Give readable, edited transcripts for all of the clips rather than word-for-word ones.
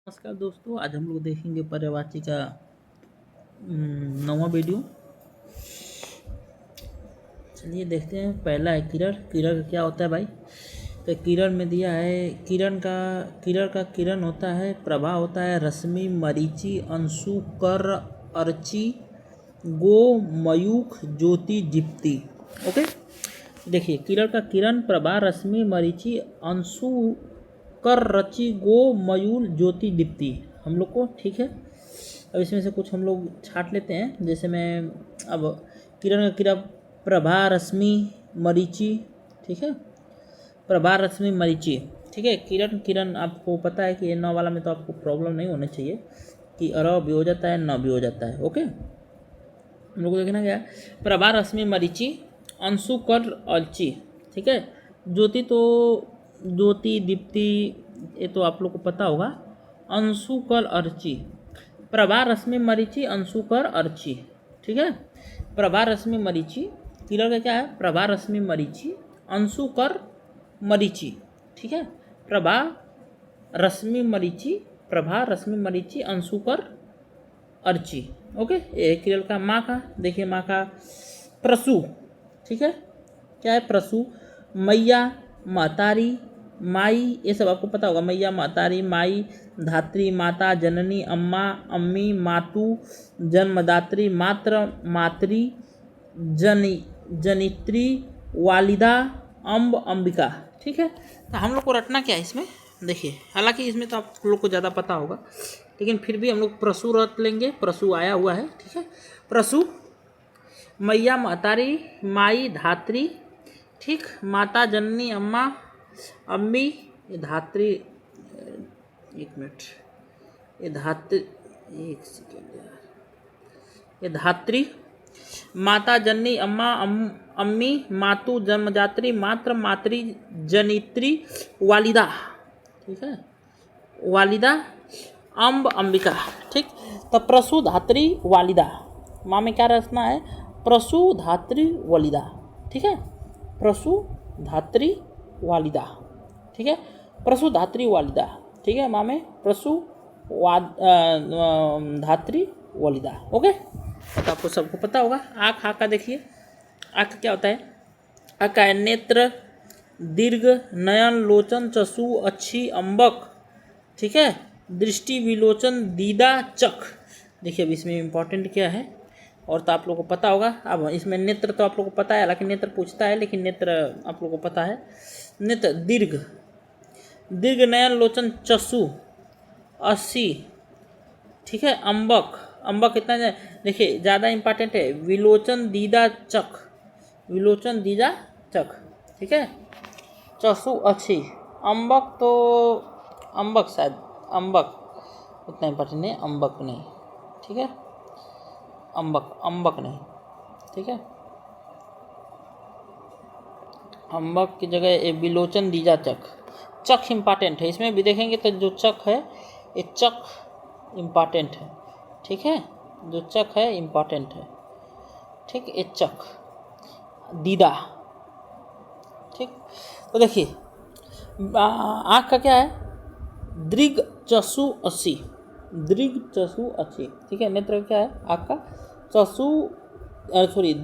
नमस्कार दोस्तों, आज हम लोग देखेंगे पर्यायवाची का 9वां वीडियो। चलिए देखते हैं। पहला है किरण। किरण का क्या होता है भाई? तो किरण में दिया है किरण होता है, प्रभा होता है, रश्मि, मरीचि, अंशु, कर, अर्ची, गो, मयूख, ज्योति, दीप्ति। ओके, देखिए किरण का किरण, प्रभा, रश्मि, मरीचि, अंशु, कर, रचि, गो, मयूर, ज्योति, दीप्ति हम लोग को। ठीक है, अब इसमें से कुछ हम लोग छांट लेते हैं। जैसे मैं अब किरण का किरण प्रभा, रश्मि, मरीचि। ठीक है, प्रभा, रश्मि, मरीचि। ठीक है, किरण आपको पता है कि ये 9 वाला में तो आपको प्रॉब्लम नहीं होना चाहिए कि अरव भी हो जाता है, न भी हो जाता है। ओके, हम लोग को देखना क्या है? प्रभा, रश्मि, मरीचि, अंशु, कर, अर्ची। ठीक है, ज्योति, दीप्ति ये तो आप लोग को पता होगा। अंशु, कर, अर्ची, प्रभा, रश्मि, मरीचि, अंशु, कर, अर्ची। ठीक है, प्रभा, रश्मि, मरीचि। किरण का क्या है? प्रभा, रश्मि, मरीचि, अंशु, कर, मरीचि। ठीक है, प्रभा, रश्मि, मरीचि, प्रभा, रश्मि, मरीचि, अंशु, कर, अर्ची। ओके, ये किरण का। माँ का देखिए, माँ का प्रसु। ठीक है, क्या है? प्रसु, मैया, महतारी, माई, ये सब आपको पता होगा। मैया, महतारी, माई, धात्री, माता, जननी, अम्मा, अम्मी, मातु, जन्मदात्री, मात्र, मातृ, जनित्री, वालिदा, अम्ब, अंबिका। ठीक है, तो हम लोग को रटना क्या है इसमें? देखिए, हालांकि इसमें तो आप लोग को ज़्यादा पता होगा, लेकिन फिर भी हम लोग प्रसु रट लेंगे। प्रसु आया हुआ है। ठीक है, प्रसु, मैया, महतारी, माई, धात्री। ठीक, माता, जननी, अम्मा, अम्मी, ये धात्री। एक मिनट, ये धात्री, एक सेकेंड यार, ये धात्री, माता, जननी, अम्मा, अम्मी, मातु, जन्मदात्री, मात्र, मातृ, जनित्री, वालिदा। ठीक है, वालिदा, अम्ब, अंबिका। ठीक, तो प्रसु, धात्री, वालिदा। माँ में क्या रचना है? प्रसु, धात्री, वालिदा। ठीक है, प्रसु, धात्री, वालिदा। ठीक है, प्रसु, धात्री, वालिदा। ठीक है, माँ में प्रसु, धात्री, वालिदा। ओके, तो आपको सबको पता होगा। आँख, आँख का देखिए, आँख क्या होता है? आँख का है नेत्र, दीर्घ, नयन, लोचन, चक्षु, अच्छी, अम्बक। ठीक है, दृष्टि, विलोचन, दीदा, चख। देखिए अब इसमें इम्पोर्टेंट क्या है, और तो आप लोगों को पता होगा। अब इसमें नेत्र तो आप लोगों को पता है, हालांकि नेत्र पूछता है, लेकिन नेत्र आप लोगों को पता है। नेत्र, दीर्घ, नयन, लोचन, चक्षु, 80। ठीक है, अम्बक, अम्बक कितना है? देखिए ज़्यादा इंपॉर्टेंट है। विलोचन, दीदा, चख, विलोचन, दीदा, चख। ठीक है, चक्षु, अच्छी, अम्बक तो अम्बक, शायद अम्बक उतना इंपॉर्टेंट नहीं, अम्बक नहीं। ठीक है, अम्बक नहीं। ठीक है, अम्बक की जगह ये विलोचन, दीजा, चख। चख इम्पॉर्टेंट है, इसमें भी देखेंगे तो जो चख है ये चख इम्पॉर्टेंट है। ठीक है, जो चख है इम्पॉर्टेंट है। ठीक, ये चख, दीदा। ठीक, तो देखिए आँख का क्या है? दृग, चक्षु, 80। दृग, चक्षु, 80। ठीक है, नेत्र क्या है? आँख का चक्षु,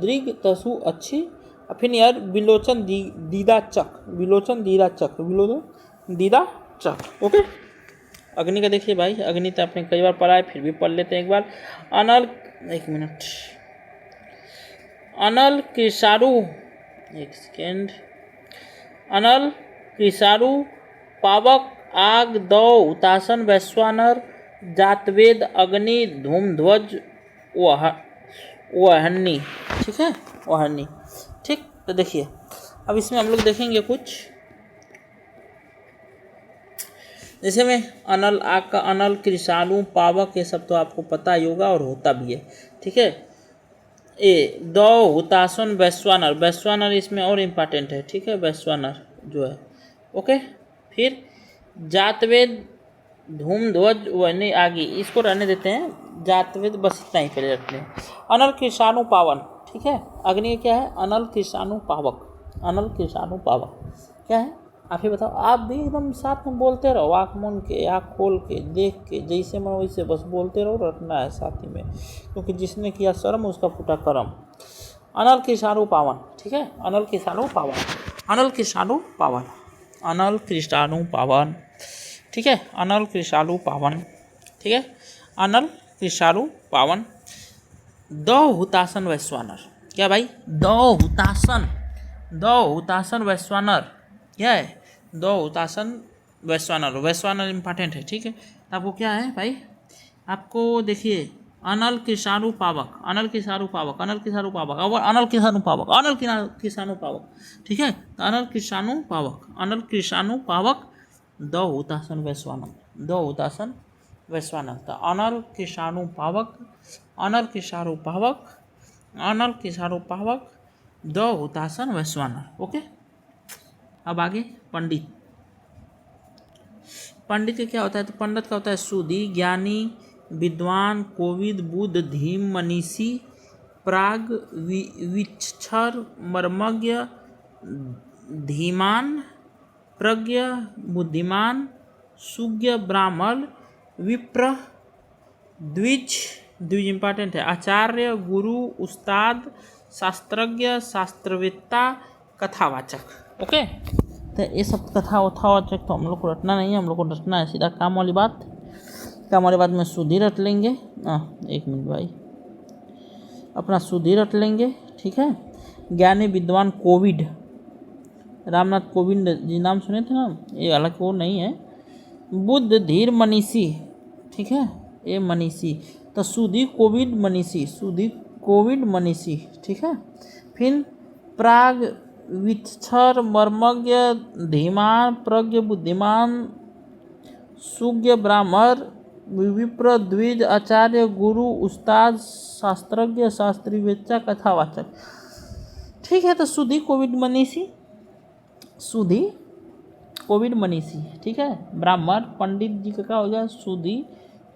दृग, चक्षु, अच्छी, और फिर यार विलोचन, दीदा, चख, विलोचन, दीदा, चख, विलोचन, दीदा, चख। ओके, अग्नि का देखिए भाई, अग्नि तो आपने कई बार पढ़ा है, फिर भी पढ़ लेते हैं एक बार। अनल, एक मिनट, अनल, कृषारु, एक सेकेंड, अनल, कृषारु, पावक, आग, दौ, हुतासन, वैश्वानर, जातवेद, अग्नि, धूमध्वज, वहन्नी। ठीक है, वहन्नी। ठीक, तो देखिए अब इसमें हम लोग देखेंगे कुछ, जैसे में अनल, आग का अनल, कृषाणु, पावक, ये सब तो आपको पता ही होगा और होता भी है। ठीक है, ए दौ, हुतासन, वैश्वानर, वैश्वानर इसमें और इम्पॉर्टेंट है। ठीक है, वैश्वानर जो है। ओके, फिर जातवेद, धूमध्वज, वहनी, आगे इसको रहने देते हैं। जातवेद बस इतना ही पहले रखते हैं। अनल, कृषाणु, पावन। ठीक है, अग्नि क्या है? अनल, कृषाणु, पावक। अनल, कृषाणु, पावक क्या है? आप ही बताओ, आप भी एकदम साथ में बोलते रहो, आँख मूंद के, आँख खोल के, देख के, जैसे मन वैसे बस बोलते रहो, रटना है साथ ही में, क्योंकि जिसने किया शर्म उसका फूटा करम। अनल कृष्णाणु पावन, ठीक है, अनल कृष्णाणु पावन, अनल कृष्णाणु पावन, अनल कृष्णाणु पावन, ठीक है, अनल कृष्णाणु पावन, ठीक है, अनल कृष्णाणु पावन। द हुतासन वैश्वानर, क्या भाई, द हुतासन, द हुतासन वैश्वानर क्या है, द हुतासन वैश्वानर, वैश्वानर इंपॉर्टेंट है, ठीक है। आपको क्या है भाई, आपको देखिए, अनल कृष्णाणु पावक, अनल कृष्णाणु पावक, अनल कृष्णाणु पावक, और अनल कृष्णाणु पावक, अनल कृष्णाणु पावक, ठीक है, अनल कृष्णाणु पावक, अनल कृष्णाणु पावक, द हुतासन वैश्वानर, द हुतासन वैश्वानर, तो अनल कृष्णाणु पावक, अनल कृष्णाणु पावक, अनल कृष्णाणु पावक, द हुतासन वैश्वानर। ओके, अब आगे पंडित। पंडित का क्या होता है, तो पंडित का होता है सुधी, ज्ञानी, विद्वान, कोविद, बुद्ध, धीम, मनीषी, प्राग, विचक्षर, मर्मज्ञ, धीमान, प्रज्ञ, बुद्धिमान, सुज्ञ, ब्राह्मण, विप्र, द्विज, द्विज इंपॉर्टेंट है, आचार्य, गुरु, उस्ताद, शास्त्रज्ञ, शास्त्रवेत्ता, कथावाचक। ओके, तो ये सब कथावाचक तो हम लोग को रटना नहीं है, हम लोग को रटना है सीधा काम वाली बात। काम वाली बात में सुधी रट लेंगे। एक मिनट भाई, अपना सुधी रट लेंगे, ठीक है। ज्ञानी, विद्वान, कोविड, रामनाथ कोविंद जी नाम सुने थे ना, ये अलग वो नहीं है। बुद्ध, धीर, मनीषी, ठीक है, ये मनीषी, तो सुधी, कोविड, मनीषी, सुधी, कोविड, मनीषी, ठीक है। फिर प्राग, विचक्षर, मर्मज्ञ, धीमान, प्रज्ञ, बुद्धिमान, सुज्ञ, ब्राह्मण, विप्र, द्विज, आचार्य, गुरु, उस्ताद, शास्त्रज्ञ, शास्त्रीवेत्ता, कथावाचक, ठीक है। तो सुधी, कोविड, मनीषी, सुधी, कोविड, मनीषी, ठीक है। ब्राह्मण पंडित जी का क्या हो गया, सुधी,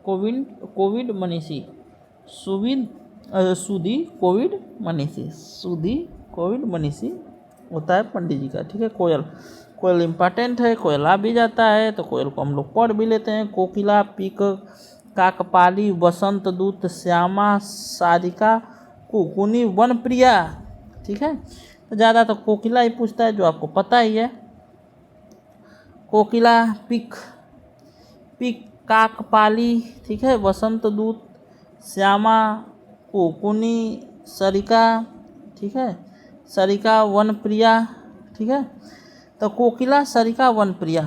कोविड, मनीषी, सुधी, कोविड, मनीषी, सुधी, कोविड, मनीषी होता है पंडित जी का, ठीक है। कोयल, कोयल इंपॉर्टेंट है, कोयला भी जाता है, तो कोयल को हम लोग पढ़ भी लेते हैं। कोकिला, पीक, काकपाली, वसंत दूत, श्यामा, सारिका, कुकुनी, वनप्रिया, ठीक है। तो ज़्यादा तो कोकिला ही पूछता है, जो आपको पता ही है। कोकिला, पिक, काकपाली, ठीक है, वसंत दूत, श्यामा, कोकुनी, सरिका, ठीक है, सरिका, वनप्रिया, ठीक है। तो कोकिला, सरिका, वनप्रिया,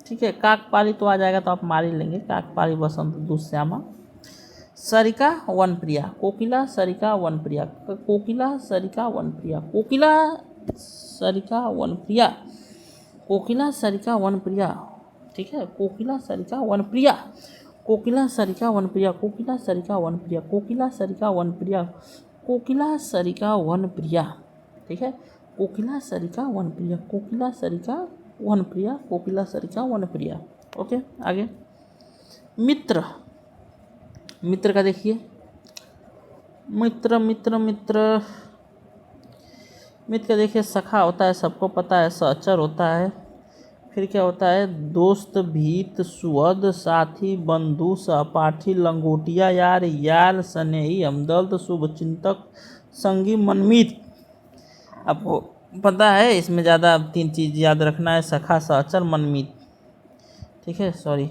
ठीक है। काकपाली तो आ जाएगा तो आप मार ही लेंगे, काकपाली, वसंत दूत, श्यामा, सरिका, वनप्रिया, कोकिला, सरिका, वनप्रिया, कोकिला, सरिका, वनप्रिया, कोकिला, सरिका, वनप्रिया, कोकिला, सरिका, वनप्रिया, ठीक है। कोकिला, सरिका, वनप्रिया, कोकिला, सरिका, वनप्रिया, कोकिला, सरिका, वनप्रिया, कोकिला, सरिका, वनप्रिया, कोकिला, सरिका, वनप्रिया, ठीक है। कोकिला, सरिका, वनप्रिया, कोकिला, सरिका, वनप्रिया, कोकिला, सरिका, वनप्रिया। ओके, आगे मित्र। मित्र का देखिए, मित्र, मित्र, मित्र, मित्र का देखिए, सखा होता है, सबको पता है, सहचर होता है। फिर क्या होता है, दोस्त, भीत, सुहद, साथी, बंधु, सहपाठी, लंगोटिया यार, यार, स्नेही, हमदर्द, शुभचिंतक, संगी, मनमीत। आपको पता है, इसमें ज़्यादा 3 चीज़ याद रखना है, सखा, सहचर, मनमीत, ठीक है, सॉरी,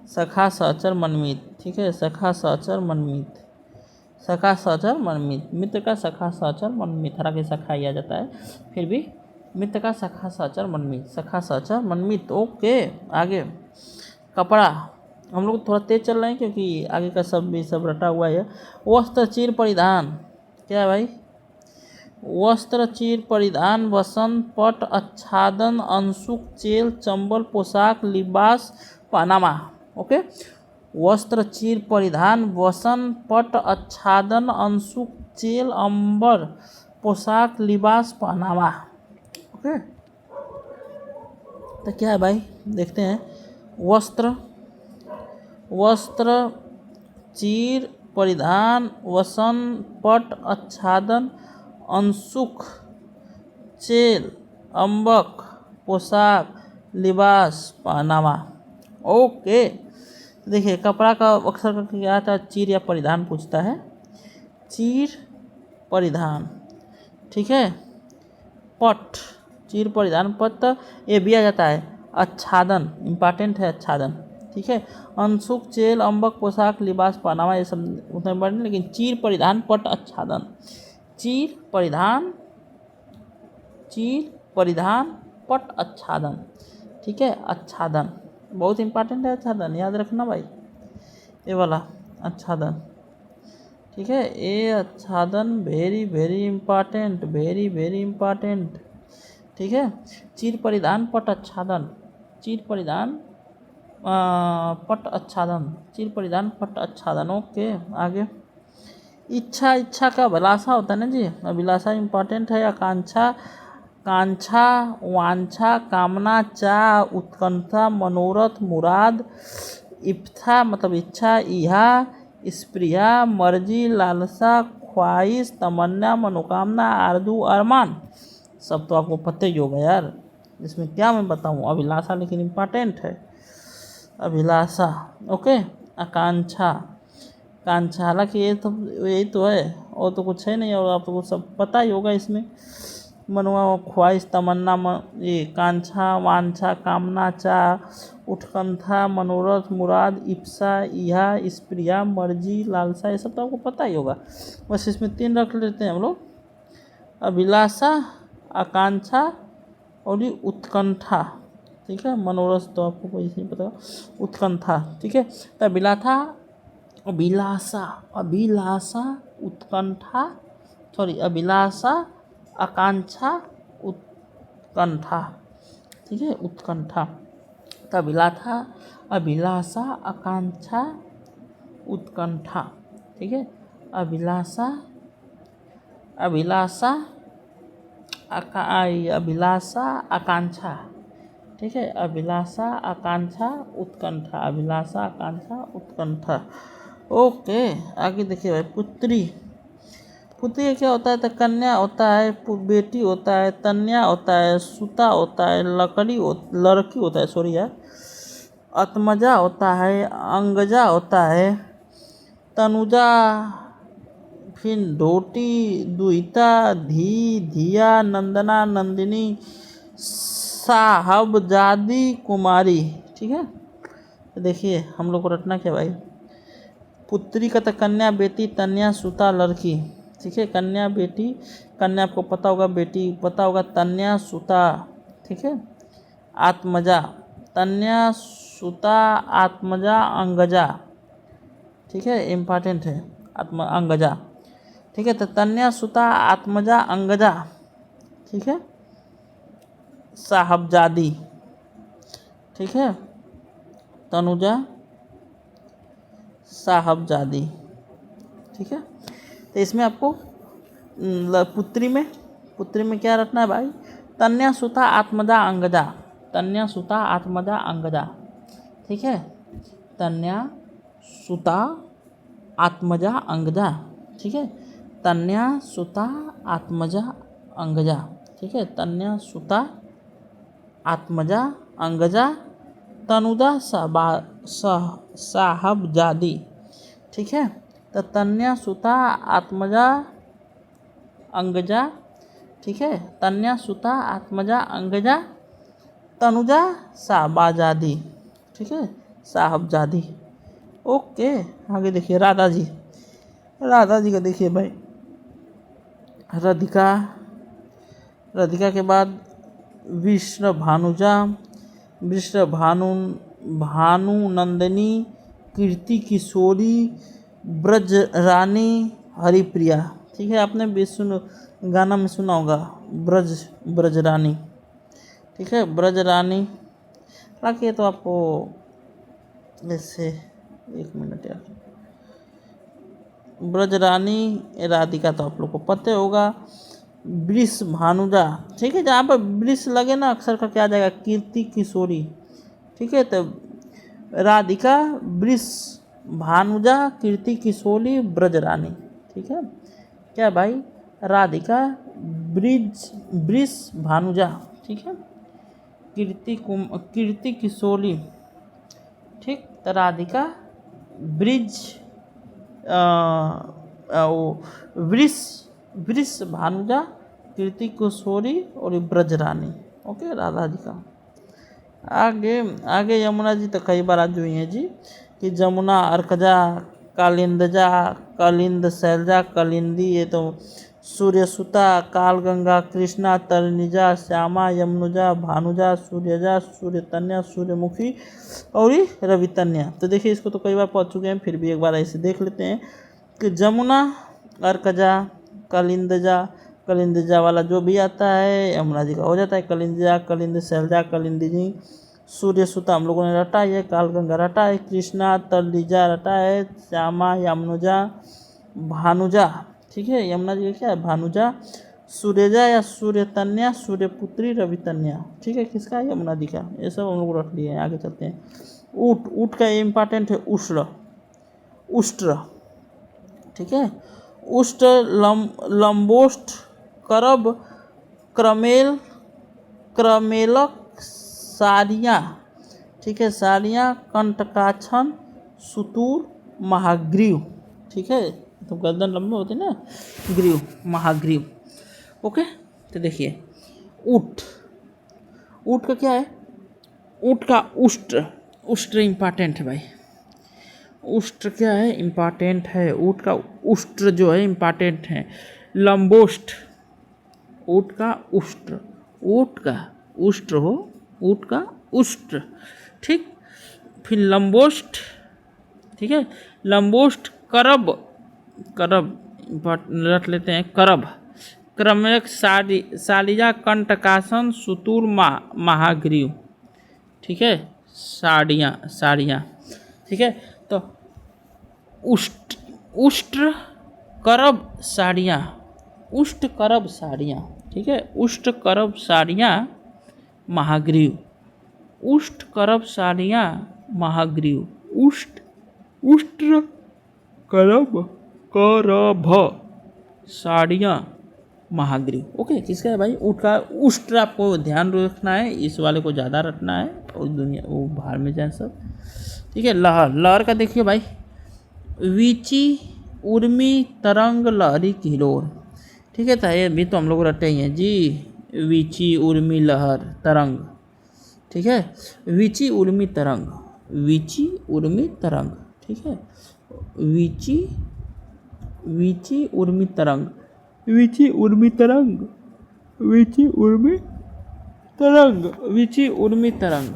सखा, सहचर, मनमीत, ठीक है, सखा, सहचर, मनमीत, सखा, सहचर, मनमीत। मित्र का सखा, सहचर, मनमीत, हरा के सखा ही आ जाता है, फिर भी मित्र का सखा, सहचर, मनमीत, सखा, सहचर, मनमीत। ओके, आगे कपड़ा। हम लोग थोड़ा तेज चल रहे हैं क्योंकि आगे का सब भी सब रटा हुआ है। वस्त्र, चीर, परिधान, क्या है भाई, वस्त्र, चीर, परिधान, वसंत, पट, आच्छादन, अंशुक, चेल, चंबल, पोशाक, लिबास, पहनावा। ओके, वस्त्र, चीर, परिधान, वसन, पट, आच्छादन, अंशुक, चेल, अंबर, पोशाक, लिबास, पहनावा। ओके, तो क्या है भाई, देखते हैं। वस्त्र, वस्त्र, चीर, परिधान, वसन, पट, आच्छादन, अंशुक, चेल, अंबक, पोशाक लिबास पहनावा। ओके, देखिए कपड़ा का अक्सर करके क्या आता है, चीर या परिधान पूछता है, चीर परिधान, ठीक है। पट, चीर परिधान, पट ये भी आ जाता है। आच्छादन, इम्पॉर्टेंट है आच्छादन, ठीक है। अंशुक, चेल, अम्बक, पोशाक लिबास पहनावा ये सब उतना इम्पॉर्टेंट, लेकिन चीर परिधान पट आच्छादन, चीर परिधान, चीर परिधान पट आच्छादन, ठीक है। आच्छादन बहुत इंपॉर्टेंट है, आच्छादन याद रखना भाई, ये वाला आच्छादन, ठीक है। ये आच्छादन very very important, very very important, ठीक है। चीर परिधान पट आच्छादन, चीर परिधान पट आच्छादन, चीर परिधान पट आच्छादन। ओके, आगे इच्छा, इच्छा का अभिलाषा होता है ना जी, अभिलाषा इंपॉर्टेंट है। आकांक्षा, कांक्षा, वांछा, कामना, चाह, उत्कंठा, मनोरथ, मुराद, इप्था मतलब इच्छा, इहा, स्प्रिया, मर्जी, लालसा, ख्वाहिश, तमन्ना, मनोकामना, आरजू, अरमान, सब तो आपको पता ही होगा यार, इसमें क्या मैं बताऊँ। अभिलाषा लेकिन इम्पॉर्टेंट है, अभिलाषा। ओके, आकांक्षा, कांक्षा, हालांकि ये तो यही तो है और तो कुछ है नहीं, और आपको सब पता ही होगा इसमें। मनवा, ख्वाहिश, तमन्ना, ये कांक्षा, वांछा, कामना, चाह, उत्कंठा, मनोरथ, मुराद, इप्सा, इहा, स्प्रिया, मर्जी, लालसा, ये सब तो आपको पता ही होगा। बस इसमें 3 रख लेते हैं हम लोग, अभिलाषा, आकांक्षा और ये उत्कंठा, ठीक है। मनोरथ तो आपको कोई नहीं पता, उत्कंठा, ठीक है। तो अभिलाषा, अभिलाषा, अभिलाषा, उत्कंठा, सॉरी अभिलाषा, आकांक्षा, उत्कंठा, ठीक है, उत्कंठा। तो अभिलाषा, अभिलाषा, आकांक्षा, उत्कंठा, ठीक है। अभिलाषा, अभिलाषा, अभिलाषा, आकांक्षा, ठीक है। अभिलाषा, आकांक्षा, उत्कंठा, अभिलाषा, आकांक्षा, उत्कंठा। ओके, आगे देखिए भाई, पुत्री, पुत्री क्या होता है, तो कन्या होता है, बेटी होता है, कन्या होता है, सुता होता है, लड़की होता है, सॉरी यार, आत्मजा होता है, अंगजा होता है, तनुजा, फिर ढोटी, दुहिता, धी, धिया, नंदना, नंदिनी, साहबजादी, कुमारी, ठीक है। तो देखिए हम लोग को रटना क्या भाई, पुत्री का तो कन्या, बेटी, तन्या, सुता, लड़की, ठीक है। कन्या, बेटी, कन्या आपको पता होगा, बेटी पता होगा, तन्या, सुता, ठीक है। आत्मजा, तन्या, सुता, आत्मजा, अंगजा, ठीक है, इम्पॉर्टेंट है, अंगजा, ठीक है। तो तन्या, सुता, आत्मजा, अंगजा, ठीक है। साहबजादी, ठीक है, तनुजा, साहबजादी, ठीक है। तो इसमें आपको पुत्री में क्या रखना है भाई, तन्या, सुता, आत्मजा, अंगजा, तन्या, सुता, आत्मजा, अंगजा, ठीक है। तन्या, सुता, आत्मजा, अंगजा, ठीक है। तन्या, सुता, आत्मजा, अंगजा, ठीक है। तन्या, सुता, आत्मजा, अंगजा, तनुजा, साहबजादी, ठीक है। तो तन्या, सुता, आत्मजा, अंगजा, ठीक है। तन्या, सुता, आत्मजा, अंगजा, तनुजा, साहबजादी, ठीक है, साहबजादी। ओके, आगे देखिए राधा जी, राधा जी का देखिए भाई, राधिका, राधिका के बाद विष्णु भानुजा, विष्णु भानु नंदिनी, कीर्ति किशोरी, ब्रज रानी, हरिप्रिया, ठीक है। आपने विष्णु गाना में सुना होगा, ब्रज रानी, ठीक है, ब्रज रानी। हालांकि तो आपको जैसे 1 मिनट यार, ब्रज रानी, राधिका तो आप लोग को पता होगा। वृष भानुजा, ठीक है, जहाँ पर वृष लगे ना अक्षर का क्या आ जाएगा, कीर्ति किशोरी, ठीक है। तो राधिका, वृष भानुजा, कीर्ति किशोरी, ब्रज रानी, ठीक है। क्या भाई, राधिका, वृष भानुजा, ठीक है, कीर्ति किशोरी, ठीक, राधिका, ब्रिज, वो वृष भानुजा, कीर्ति किशोरी और ये ब्रजरानी। ओके, राधा जी का। आगे आगे यमुना जी तो कई बार आज हुई हैं जी, कि जमुना, अर्कजा, कालिंदजा, कलिंद, शैलजा, कलिंदी, ये तो सूर्यसुता, कालगंगा, कृष्णा, तरणिजा, श्यामा, यमुनुजा, भानुजा, सूर्यजा, सूर्यतन्या, सूर्यमुखी और ये रवितन्या। तो देखिए इसको तो कई बार पढ़ चुके हैं, फिर भी एक बार ऐसे देख लेते हैं कि जमुना, अर्कजा, कलिंदजा, कलिंदजा वाला जो भी आता है यमुना जी का हो जाता है। कलिंदजा, कलिंद, शैलजा, कलिंदी जी, सूर्यसुता हम लोगों ने रटा है, कालगंगा रटा है, कृष्णा, तलीजा रटा है, श्यामा, यमुनुजा, भानुजा, ठीक है, यमुना जी का क्या है, भानुजा, सूर्यजा या सूर्यतन्या, सूर्यपुत्री, रवितन्या, ठीक है, किसका, यमुना जी का। ये सब हम लोग रख लिए हैं। आगे चलते हैं। ऊट, ऊट का इम्पॉर्टेंट है उष्ट्र, उष्ट्र, ठीक है, उष्ट, लंबोष्ट, करब, क्रमेल, क्रमेलक, सारियाँ, ठीक है, सारियाँ, कंटकाछन, सुतूर, महाग्रीव, ठीक है, तो गर्दन लंबे होते हैं ना, ग्रीव, महाग्रीव। ओके, तो देखिए ऊट, ऊट का क्या है, ऊट का उष्ट्र, उष्ट्र इम्पॉर्टेंट है भाई, उष्ट्र क्या है, इम्पॉर्टेंट है, ऊट का उष्ट्र जो है इम्पॉर्टेंट है। लंबोष्ट, ऊट का उष्ट्र, ऊट का उष्ट्र हो, ऊट का उष्ट्र, ठीक। फिर लंबोष्ट, ठीक है, लंबोष्ट, करब, करब रख लेते हैं, करब, क्रमक, सालिया, कंटकासन, सुतूर, महाग्रीव, ठीक है, साड़ियाँ, साड़ियाँ, ठीक है। तो उष्ट्र, करब, साड़ियाँ, उष्ट, करब, साड़ियाँ, ठीक है, उष्ट, करब, साड़ियाँ, महाग्रीव, उष्ट, करब, साड़ियाँ, महाग्रीव, उष्ट, उष्ट्र, करब, करभ, साड़ियाँ, महाग्रीव। ओके, किसका है भाई, ऊट का उष्ट्र, आपको ध्यान रखना है, इस वाले को ज़्यादा रखना है, और दुनिया वो बाहर में जाए सब, ठीक है। लहर, लहर का देखिए भाई, वीची, उर्मी, तरंग, लहरी, किलोर, ठीक है, तो ये भी तो हम लोग रटे ही हैं जी, वीची, उर्मी, लहर, तरंग, ठीक है, वीची, उर्मी, तरंग, वीची, उर्मी, तरंग, ठीक है, वीची, वीची, उर्मी, तरंग, वीची, उर्मी, तरंग, वीची, उर्मी, तरंग, वीची, उर्मी, तरंग,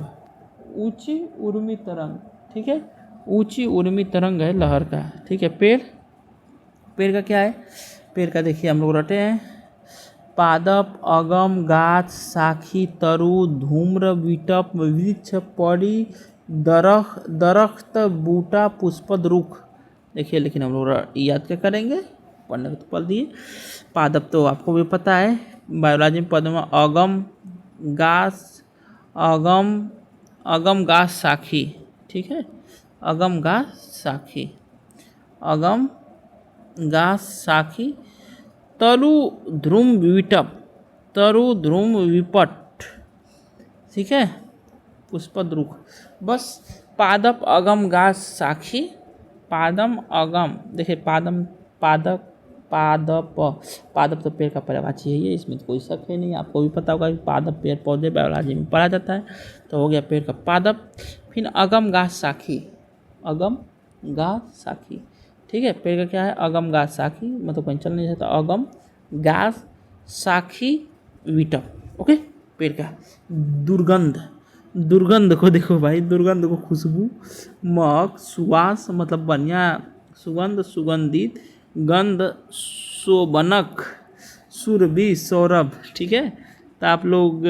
ऊंची, उर्मी, तरंग, ठीक है, ऊंची, उर्मी, तरंग है लहर का, ठीक है। पेड़, पेड़ का क्या है, पेड़ का देखिए हम लोग रटे हैं, पादप, अगम, गाछ, साखी, तरु, धूम्र, विटप, वृक्ष, पड़ी, दरख्त, बूटा, पुष्पद, रुख, देखिए। लेकिन हम लोग याद क्या करेंगे, पढ़ने को तो पढ़ दिए। पादप तो आपको भी पता है, बायोलॉजी में पद में अगम, गाछ, अगम, अगम, गाछ, साखी, ठीक है, अगम, गाछ, साखी, अगम, गाछ, साखी, तरु, ध्रुम, विटप, तरु, ध्रुम, विपट, ठीक है, पुष्पद, रुख। बस पादप, अगम, गाछ, साखी, पादम, अगम, देखिए पादम, पादप, पादप, पादप तो पेड़ का पर्यायवाची है ये, इसमें तो कोई शक है नहीं, आपको भी पता होगा कि पादप पेड़ पौधे बायोलॉजी में पढ़ा जाता है, तो हो गया पेड़ का पादप। फिर अगम, गाछ, साखी, अगम, गाछ, साखी, ठीक है, पेड़ का क्या है, अगम, गाछ, साखी, मतलब कहीं चल नहीं सकता, अगम, गाछ, साखी, विटप, ओके। पेड़ का दुर्गंध, दुर्गंध को देखो भाई, दुर्गंध को खुशबू, महक, सुवास, मतलब बढ़िया सुगंध, सुगंधित, गंध, शोभनक, सुरभि, सौरभ, ठीक है। तो आप लोग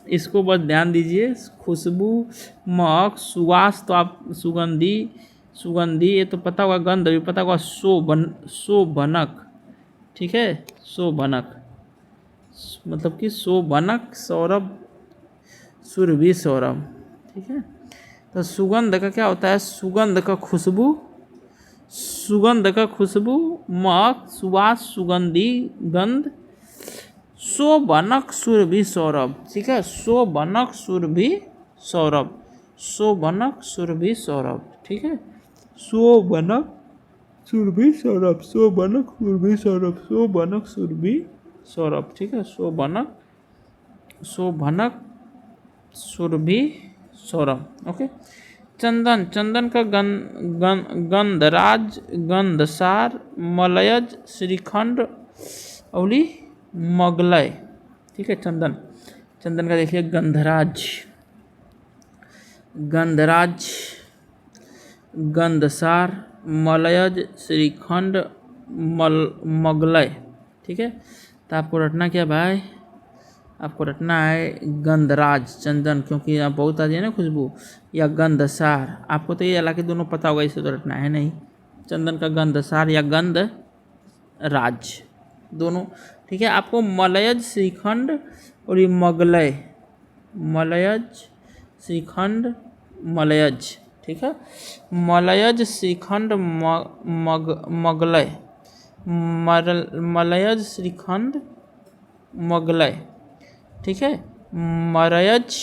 इसको बस ध्यान दीजिए, खुशबू, महक, सुवास तो आप सुगंधी, सुगंधी ये तो पता होगा, गंध भी पता होगा, शोभनक, ठीक है, शोभनक मतलब कि शोभनक, सौरभ, सुरभि, सौरभ, ठीक है। तो सुगंध का क्या होता है, सुगंध का खुशबू, सुगंध का खुशबू, महक, सुवास, सुगंधी, गंध, शोभनक सुरभि सौरभ, ठीक है, शोभनक सुरभि सौरभ, शोभनक सुरभि सौरभ, ठीक है, शोभनक सुरभि सौरभ, शोभनक सुरभि सौरभ, शोभनक सुरभि सौरभ, ठीक है, शोभनक शोभनक सुरभि सौरभ। ओके। चंदन, चंदन का गंधराज, गंधसार, मलयज, श्रीखंड और मोगलय, ठीक है। चंदन, चंदन का देखिए गंधराज, गंधराज, गंधसार, मलयज, श्रीखंड, मोगलय, ठीक है। तो आपको रटना क्या भाई, आपको रटना है गंधराज चंदन, क्योंकि यहाँ बहुत आती है ना खुशबू, या गंधसार। आपको तो ये हालांकि दोनों पता होगा, इसे तो रटना है नहीं। चंदन का गंधसार या गंध राज दोनों, ठीक है। आपको मलयज, श्रीखंड और ये मोगलय, मलयज, श्रीखंड, मलयज, ठीक है, मलयज, श्रीखंड, मोगलय, मलयज, श्रीखंड, मोगलय, ठीक है, मलयज,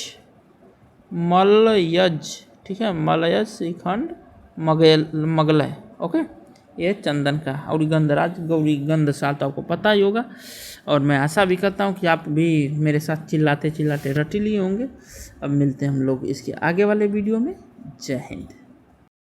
मलयज, ठीक है, मलयज, श्रीखंड, मोगलय। ओके, ये चंदन का। और गंधराज, गौरी, गंधसार तो आपको पता ही होगा। और मैं आशा भी करता हूँ कि आप भी मेरे साथ चिल्लाते चिल्लाते रट लिए होंगे। अब मिलते हैं हम लोग इसके आगे वाले वीडियो में। जय हिंद।